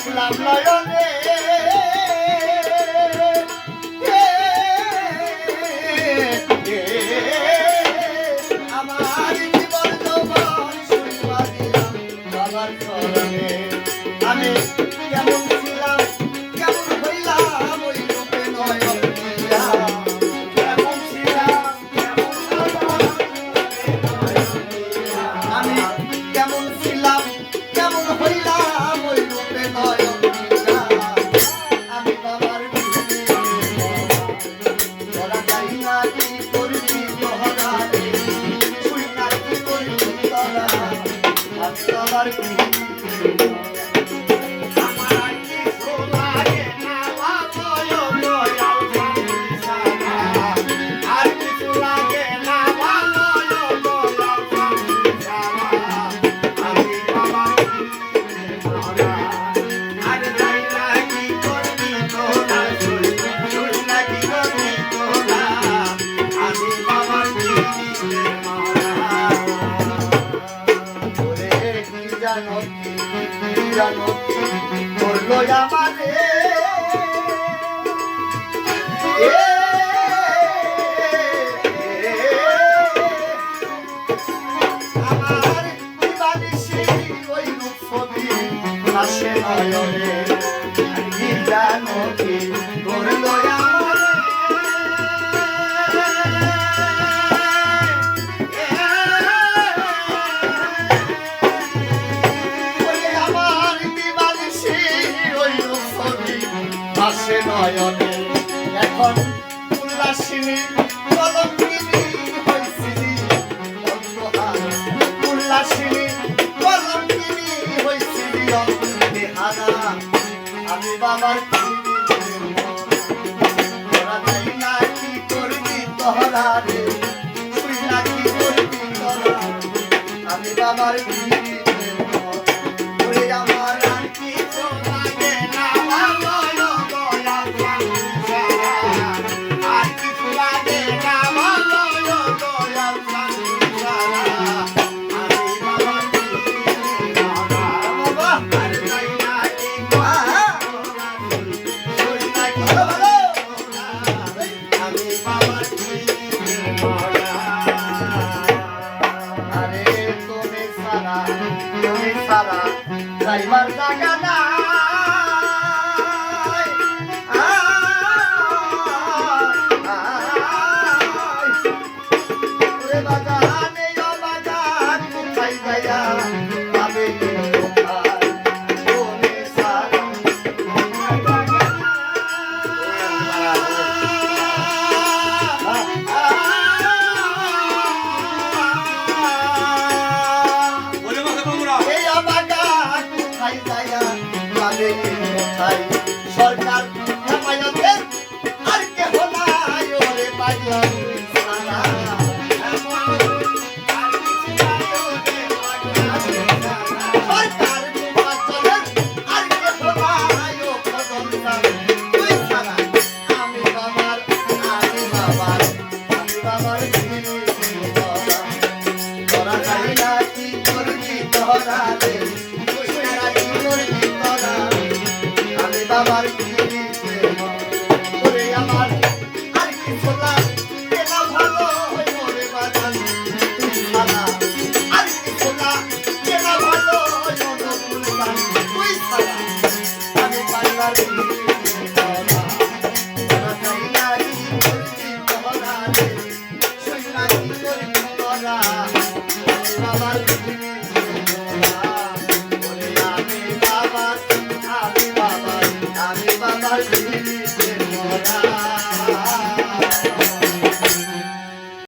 দেখলাম নয়নে আমার জীবন যৌবন শুইয়া দিলাম বাবার চরণে। আমি কেমন ছিলাম কেমন হইলাম ওই রূপে নয়ন দিয়া, কেমন ছিলাম আমি কেমন ছিলাম কেমন হইলাম ওই রূপে নয়ন দিয়া। আমি বাবার তোরা যাই না কি করবি তোহরা রে, তুই না কি করবি তোরা, আমি বাবার জানো করলো আমারে আমার দিবানিশি ওই রূপ ছবি আসে নয়নে, কি জানো কি করলো আসে নয়নে। এখন উল্লাসিনী কলঙ্কিনী হইছিলি অন্তহার, উল্লাসিনী কলঙ্কিনী হইছিলি অন্তহারা। আমি বাবার তোরা যাই না কি করবি তোহরা রে, তুই না কি করবি তোরা, আমি বাবার আমার আর কিছু লাগে না ভালো আর কিছু লাগে না ভালো যাইবার জায়গা নাই, ওরে বাগানে ও বাগান কোথায় যাইয়া পাবে কোথায় তুমি সারা। সরকার হেফাজতের আর কেহ নাই ওরে পাগলা সারা, সরকার নির্বাচনের আর কেহ নাই ও খবরদার তুই সারা। আমি বাবার তোরা যাই না কি করবি তোহরা রে, তুই না কি করবি তোরা, বাবার ওরে আমার আর কিছু লাগে না ভালো ওরে বাজান তুই সারা, আর কিছু লাগে না ভালো তুই সারা। আমি বাংলার বাবার